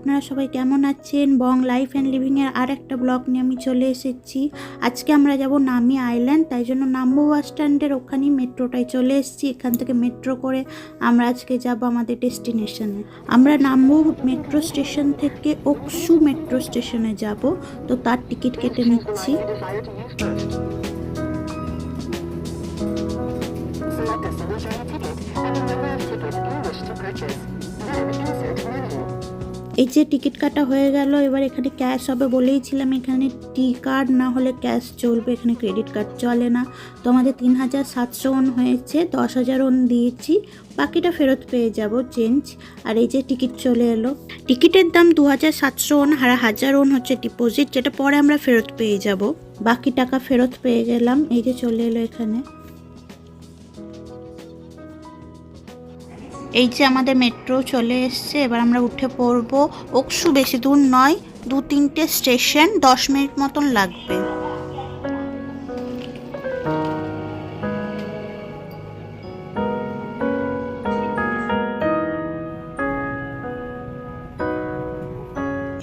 আপনারা সবাই কেমন আছেন? বং লাইফ অ্যান্ড লিভিংয়ের আর একটা ব্লগ নিয়ে আমি চলে এসেছি। আজকে আমরা যাব নামি আইল্যান্ড, তাই জন্য নামবো বাস স্ট্যান্ডের ওখানেই মেট্রোটায় চলে এসেছি। এখান থেকে মেট্রো করে আমরা আজকে যাব আমাদের ডেস্টিনেশনে। আমরা নামবো মেট্রো স্টেশন থেকে ওকসু মেট্রো স্টেশনে যাব, তো তার টিকিট কেটে নিচ্ছি। এই যে টিকিট কাটা হয়ে গেল, এবার এখানে ক্যাশ হবে বলেইছিলাম। এখানে টি কার্ড না হলে ক্যাশ চলবে, এখানে ক্রেডিট কার্ড চলে না। তো আমাদের 3700 ওন হয়েছে, 10,000 ওন দিয়েছি, বাকিটা ফেরত পেয়ে যাব চেঞ্জ। আর এই যে টিকিট চলে এলো। টিকিটের দাম 2700 ওন, আর 1000 ওন হচ্ছে ডিপোজিট, যেটা পরে আমরা ফেরত পেয়ে যাব। বাকি টাকা ফেরত পেয়ে গেলাম। এই যে চলে এলো এখানে। এই যে আমাদের মেট্রো চলে এসছে, এবার আমরা উঠে পড়বো। ওকসু বেশি দূর নয়, 2-3টে স্টেশন, 10 মিনিট মতন লাগবে।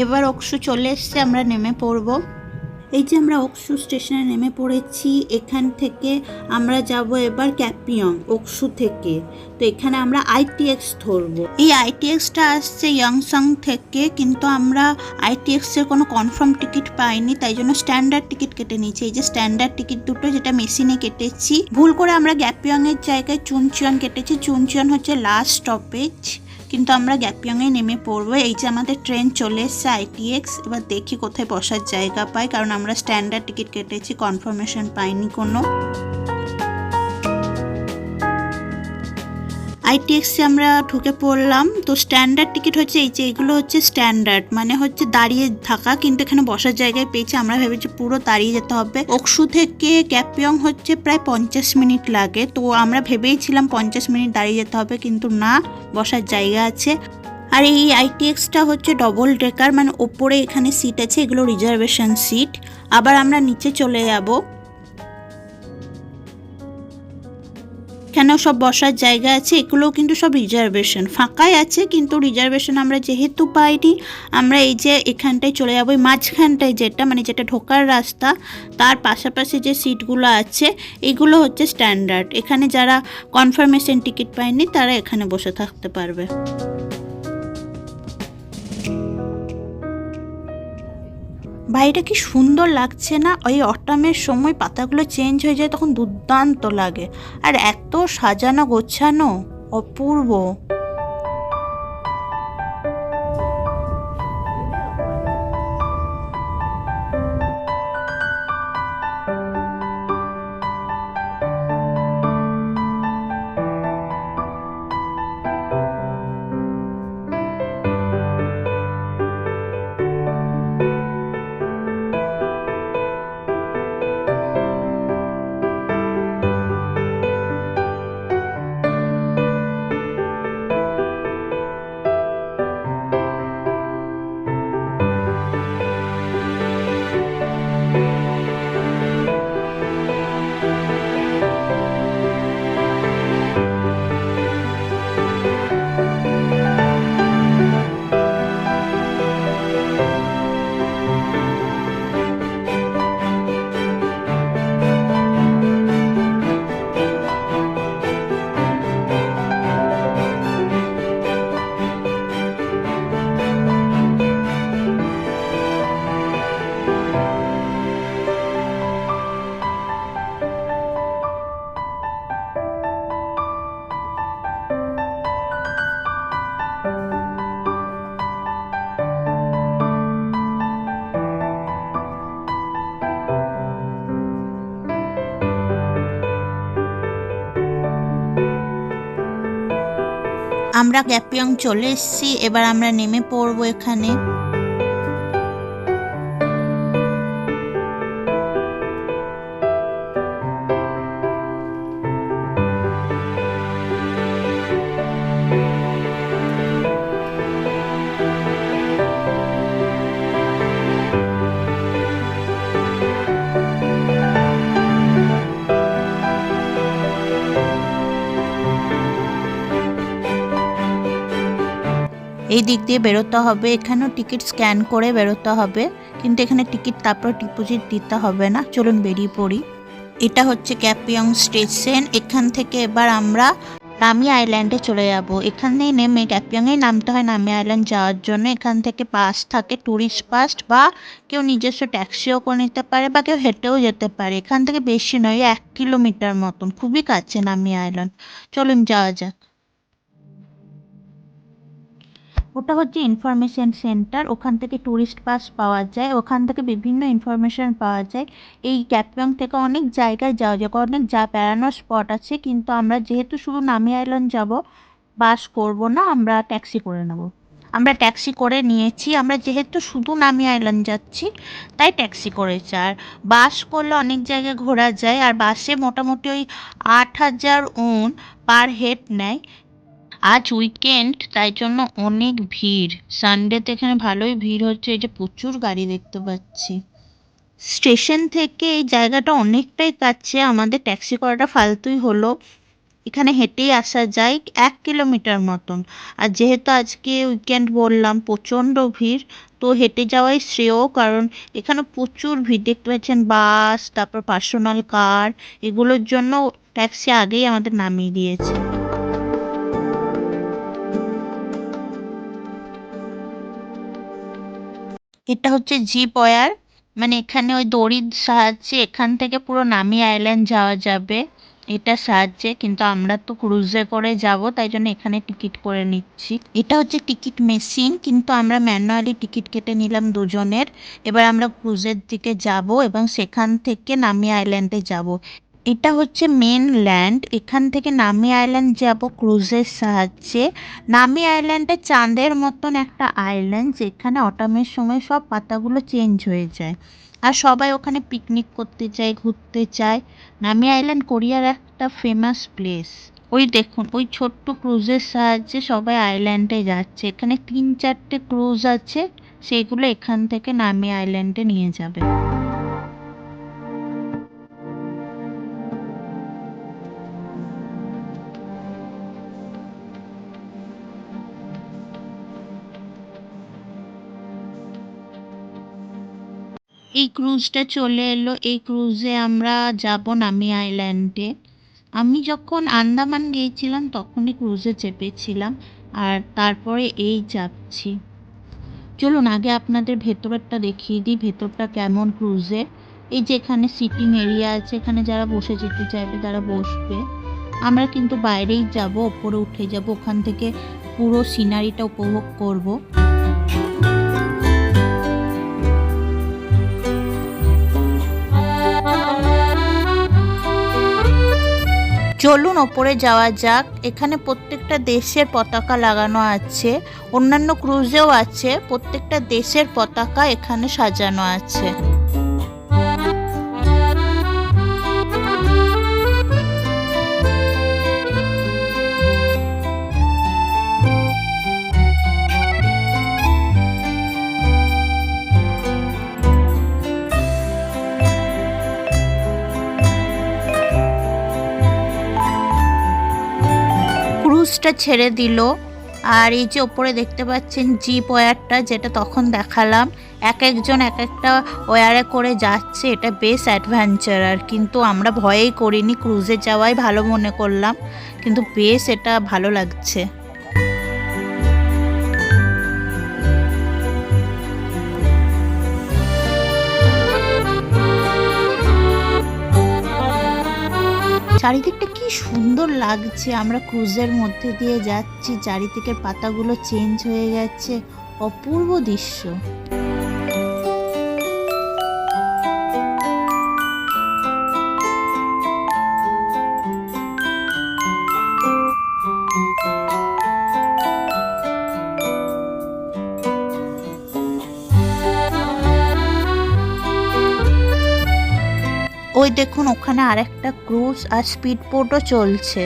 এবার ওকসু চলে এসছে, আমরা নেমে পড়বো। এই যে আমরা ওকসু স্টেশনে নেমে পড়েছি। এখান থেকে আমরা যাব এবার ক্যাপিয়ং ওকসু থেকে। তো এখানে আমরা আইটিএক্স ধরবো। এই আইটিএক্সটা আসছে ইয়ংসং থেকে, কিন্তু আমরা আইটিএক্সের কোনো কনফার্ম টিকিট পাইনি, তাই জন্য স্ট্যান্ডার্ড টিকিট কেটে নিয়েছি। এই যে স্ট্যান্ডার্ড টিকিট দুটো, যেটা মেশিনে কেটেছি। ভুল করে আমরা গ্যাপিয়ংয়ের জায়গায় চুনচিয়ন কেটেছি। চুনচিয়ন হচ্ছে লাস্ট স্টপেজ, কিন্তু আমরা গ্যাপিয়ংয়ে নেমে পড়বো। এই যে আমাদের ট্রেন চলে এসছে আইটিএক্স। এবার দেখি কোথায় বসার জায়গা পাই, কারণ আমরা স্ট্যান্ডার্ড টিকিট কেটেছি, কনফার্মেশন পাইনি কোনো। আইটিএক্সে আমরা ঢুকে পড়লাম। তো স্ট্যান্ডার্ড টিকিট হচ্ছে এই যে, এগুলো হচ্ছে স্ট্যান্ডার্ড, মানে হচ্ছে দাঁড়িয়ে থাকা, কিন্তু এখানে বসার জায়গায় পেয়েছি। আমরা ভেবেছি পুরো দাঁড়িয়ে যেতে হবে। ওকসু থেকে ক্যাপিয়ং হচ্ছে প্রায় 50 মিনিট লাগে, তো আমরা ভেবেইছিলাম 50 মিনিট দাঁড়িয়ে যেতে হবে, কিন্তু না, বসার জায়গা আছে। আর এই আইটিএক্সটা হচ্ছে ডবল ডেকার, মানে ওপরে এখানে সিট আছে, এগুলো রিজার্ভেশন সিট। আবার আমরা নিচে চলে যাব, এখানেও সব বসার জায়গা আছে। এগুলোও কিন্তু সব রিজার্ভেশন, ফাঁকাই আছে, কিন্তু রিজার্ভেশন আমরা যেহেতু পাইনি, আমরা এই যে এখানটায় চলে যাবো। মাঝখানটায় যেটা, মানে যেটা ঢোকার রাস্তা, তার পাশাপাশি যে সিটগুলো আছে এগুলো হচ্ছে স্ট্যান্ডার্ড। এখানে যারা কনফার্মেশন টিকিট পায়নি তারা এখানে বসে থাকতে পারবে। বাইরে কি সুন্দর লাগছে না? ওই অটামের সময় পাতাগুলো চেঞ্জ হয়ে যায়, তখন দুর্দান্ত লাগে। আর এত সাজানো গোছানো, অপূর্ব। আমরা ক্যাপিয়ং চলে এসেছি, এবার আমরা নেমে পড়বো এখানে। এই দিক দিয়ে বেরোতে হবে। এখানেও টিকিট স্ক্যান করে বেরোতে হবে, কিন্তু এখানে টিকিট তারপর ডিপোজিট দিতে হবে না। চলুন বেরিয়ে পড়ি। এটা হচ্ছে ক্যাপিয়ং স্টেশন। এখান থেকে এবার আমরা নামি আইল্যান্ডে চলে যাব। এখানে নেমে ক্যাপিয়ংয়ে নামতে হয় নামি আইল্যান্ড যাওয়ার জন্য। এখান থেকে পাস থাকে, ট্যুরিস্ট পাস, বা কেউ নিজস্ব ট্যাক্সিও করে নিতে পারে, বা কেউ হেঁটেও যেতে পারে। এখান থেকে বেশি নয়, 1 কিলোমিটার মতন, খুবই কাছে নামি আইল্যান্ড। চলুন যাওয়া যাক। ওটা হচ্ছে ইনফরমেশন সেন্টার। ওখান থেকে ট্যুরিস্ট পাস পাওয়া যায়, ওখান থেকে বিভিন্ন ইনফরমেশন পাওয়া যায়। এই ক্যাপিয়ং থেকে অনেক জায়গায় যাওয়া যায়, অনেক বেড়ানোর স্পট আছে, কিন্তু আমরা যেহেতু শুধু নামি আইল্যান্ড যাব, বাস করব না, আমরা ট্যাক্সি করে নেব। আমরা ট্যাক্সি করে নিয়েছি। আমরা যেহেতু শুধু নামি আইল্যান্ড যাচ্ছি, তাই ট্যাক্সি করেছি। আর বাস করলে অনেক জায়গায় ঘোরা যায়, আর বাসে মোটামুটি ওই 8,000 পার হেড নেয়। আজ উইকেন্ড, তাই জন্য অনেক ভিড়। সানডেতে এখানে ভালোই ভিড় হচ্ছে। এই যে প্রচুর গাড়ি দেখতে পাচ্ছি। স্টেশন থেকে এই জায়গাটা অনেকটাই কাছে, আমাদের ট্যাক্সি করাটা ফালতুই হলো। এখানে হেঁটেই আসা যায়, 1 কিলোমিটার মতন। আর যেহেতু আজকে উইকেন্ড বললাম, প্রচণ্ড ভিড়, তো হেঁটে যাওয়াই শ্রেয়। কারণ এখানে প্রচুর ভিড় দেখতে পাচ্ছেন। বাস, তারপর পার্সোনাল কার, এগুলোর জন্য ট্যাক্সি আগেই আমাদের নামিয়ে দিয়েছে। এটা হচ্ছে জিপ ওয়্যার, মানে এখানে ওই দড়ির সাহায্যে এখান থেকে পুরো নামি আইল্যান্ড যাওয়া যাবে এটার সাহায্যে। কিন্তু আমরা তো ক্রুজে করে যাব, তাই জন্য এখানে টিকিট করে নিচ্ছি। এটা হচ্ছে টিকিট মেশিন, কিন্তু আমরা ম্যানুয়ালি টিকিট কেটে নিলাম দুজনের। এবার আমরা ক্রুজের দিকে যাব এবং সেখান থেকে নামি আইল্যান্ডে যাব। এটা হচ্ছে মেন ল্যান্ড। এখান থেকে নামি আইল্যান্ড যাব ক্রুজের সাহায্যে। নামি আইল্যান্ডে চাঁদের মতন একটা আইল্যান্ড, যেখানে অটামের সময় সব পাতাগুলো চেঞ্জ হয়ে যায়, আর সবাই ওখানে পিকনিক করতে যায়, ঘুরতে চায়। নামি আইল্যান্ড কোরিয়ার একটা ফেমাস প্লেস। ওই দেখুন, ওই ছোট্ট ক্রুজের সাহায্যে সবাই আইল্যান্ডে যাচ্ছে। এখানে 3-4টে ক্রুজ আছে, সেগুলো এখান থেকে নামি আইল্যান্ডে নিয়ে যাবে। এই ক্রুজটা চলে এলো। এই ক্রুজে আমরা যাব নামি আইল্যান্ডে। আমি যখন আন্দামান গিয়েছিলাম তখনই ক্রুজে চেপেছিলাম, আর তারপরে এই যাচ্ছি। চলুন আগে আপনাদের ভেতরটা দেখিয়ে দিই, ভেতরটা কেমন ক্রুজে। এই যে এখানে সিটিং এরিয়া আছে, এখানে যারা বসে যেতে চাইবে তারা বসবে। আমরা কিন্তু বাইরেই যাব, ওপরে উঠে যাব, ওখান থেকে পুরো সিনারিটা উপভোগ করব। চলুন ওপরে যাওয়া যাক। এখানে প্রত্যেকটা দেশের পতাকা লাগানো আছে, অন্যান্য ক্রুজেও আছে। প্রত্যেকটা দেশের পতাকা এখানে সাজানো আছে। ক্রুজটা ছেড়ে দিল, আর এই যে ওপরে দেখতে পাচ্ছেন জিপ ওয়্যারটা, যেটা তখন দেখালাম, এক একজন এক একটা ওয়্যারে করে যাচ্ছে। এটা বেশ অ্যাডভেঞ্চারার, কিন্তু আমরা ভয়েই করিনি, ক্রুজে যাওয়াই ভালো মনে করলাম। কিন্তু বেশ এটা ভালো লাগছে। চারিদিকটা কি সুন্দর লাগছে। আমরা ক্রুজের মধ্যে দিয়ে যাচ্ছি, চারিদিকের পাতাগুলো চেঞ্জ হয়ে গেছে, অপূর্ব দৃশ্য। ওই দেখুন, ওখানে আরেকটা ক্রুজ আর স্পিড বোটও চলছে।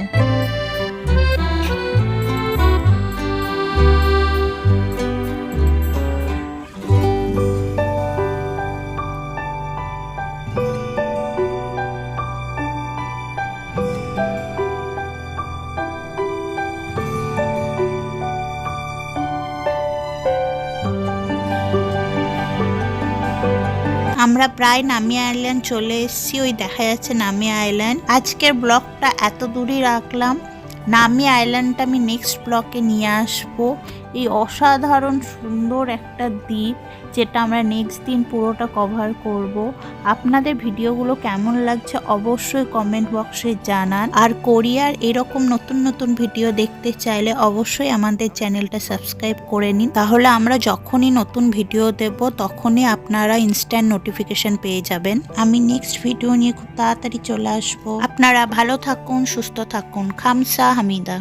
আমরা প্রায় নামি আইল্যান্ড চলে এসেছি, ওই দেখা যাচ্ছে নামি আইল্যান্ড। আজকের ব্লগটা এত দূরই রাখলাম। নামি আইল্যান্ডটা আমি নেক্সট ব্লগে নিয়ে আসবো। এই অসাধারণ সুন্দর একটা দ্বীপ, যেটা আমরা নেক্সট দিন পুরোটা কভার করব। আপনাদের ভিডিওগুলো কেমন লাগছে অবশ্যই কমেন্ট বক্সে জানান। আর কোরিয়ার এরকম নতুন নতুন ভিডিও দেখতে চাইলে অবশ্যই আমাদের চ্যানেলটা সাবস্ক্রাইব করে নিন, তাহলে আমরা যখনই নতুন ভিডিও দেব তখনই আপনারা ইনস্ট্যান্ট নোটিফিকেশন পেয়ে যাবেন। আমি নেক্সট ভিডিও নিয়ে খুব তাড়াতাড়ি চলে আসবো। আপনারা ভালো থাকুন, সুস্থ থাকুন। খামসা হামিদা।